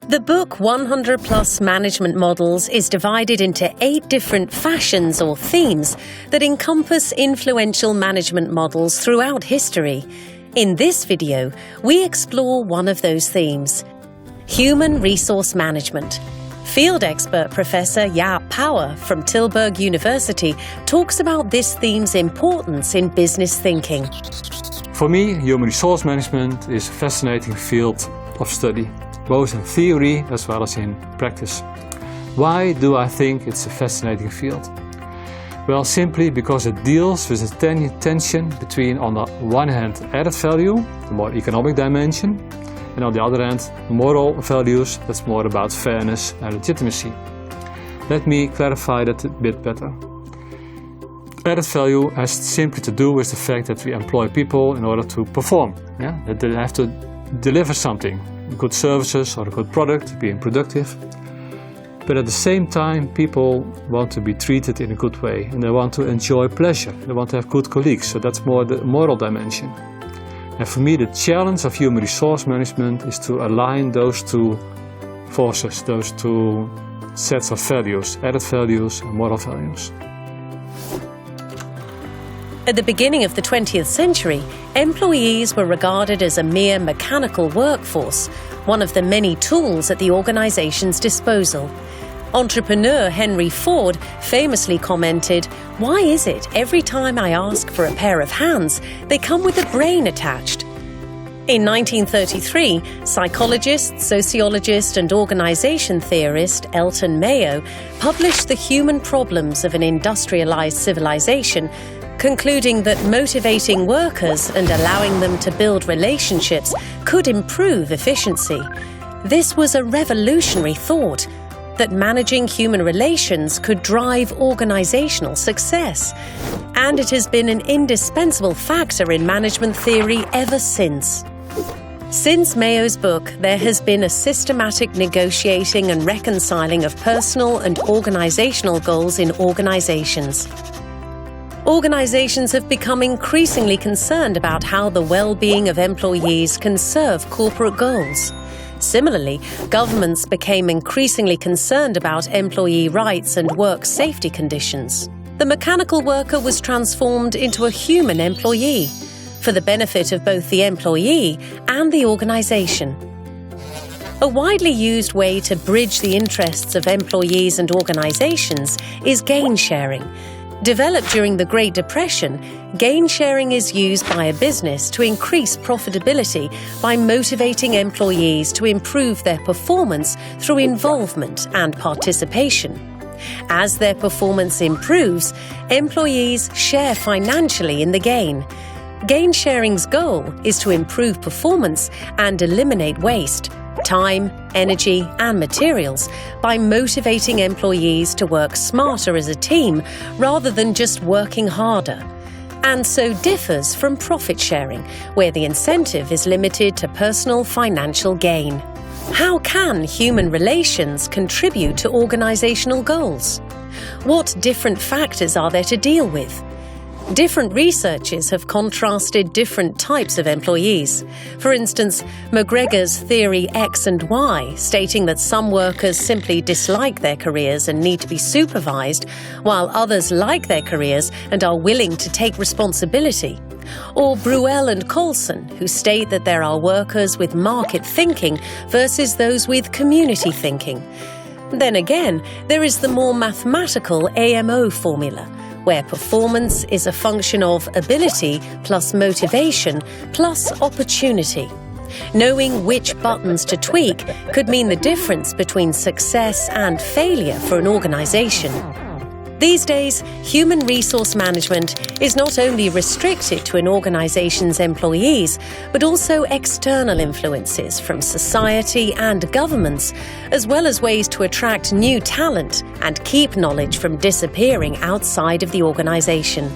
The book 100 Plus Management Models is divided into 8 different fashions or themes that encompass influential management models throughout history. In this video, we explore one of those themes: human resource management. Field expert Professor Jaap Paauwe from Tilburg University talks about this theme's importance in business thinking. For me, human resource management is a fascinating field of study, both in theory as well as in practice. Why do I think it's a fascinating field? Well, simply because it deals with the tension between, on the one hand, added value, the more economic dimension, and on the other hand, moral values, that's more about fairness and legitimacy. Let me clarify that a bit better. Added value has simply to do with the fact that we employ people in order to perform, that they have to deliver something, good services or a good product, being productive. But at the same time, people want to be treated in a good way and they want to enjoy pleasure. They want to have good colleagues, so that's more the moral dimension. And for me, the challenge of human resource management is to align those two forces, those two sets of values, added values and moral values. At the beginning of the 20th century, employees were regarded as a mere mechanical workforce, one of the many tools at the organization's disposal. Entrepreneur Henry Ford famously commented, "Why is it every time I ask for a pair of hands, they come with a brain attached?" In 1933, psychologist, sociologist and organization theorist Elton Mayo published The Human Problems of an Industrialized Civilization, concluding that motivating workers and allowing them to build relationships could improve efficiency. This was a revolutionary thought, that managing human relations could drive organizational success. And it has been an indispensable factor in management theory ever since. Since Mayo's book, there has been a systematic negotiating and reconciling of personal and organizational goals in organizations. Organizations have become increasingly concerned about how the well-being of employees can serve corporate goals. Similarly, governments became increasingly concerned about employee rights and work safety conditions. The mechanical worker was transformed into a human employee, for the benefit of both the employee and the organization. A widely used way to bridge the interests of employees and organizations is gain sharing. Developed during the Great Depression, gain sharing is used by a business to increase profitability by motivating employees to improve their performance through involvement and participation. As their performance improves, employees share financially in the gain. Gain sharing's goal is to improve performance and eliminate waste, time, energy and materials by motivating employees to work smarter as a team rather than just working harder, and so differs from profit sharing, where the incentive is limited to personal financial gain. How can human relations contribute to organizational goals? What different factors are there to deal with? Different researchers have contrasted different types of employees. For instance, McGregor's theory X and Y, stating that some workers simply dislike their careers and need to be supervised, while others like their careers and are willing to take responsibility. Or Bruel and Colson, who state that there are workers with market thinking versus those with community thinking. Then again, there is the more mathematical AMO formula, where performance is a function of ability plus motivation plus opportunity. Knowing which buttons to tweak could mean the difference between success and failure for an organization. These days, human resource management is not only restricted to an organization's employees, but also external influences from society and governments, as well as ways to attract new talent and keep knowledge from disappearing outside of the organization.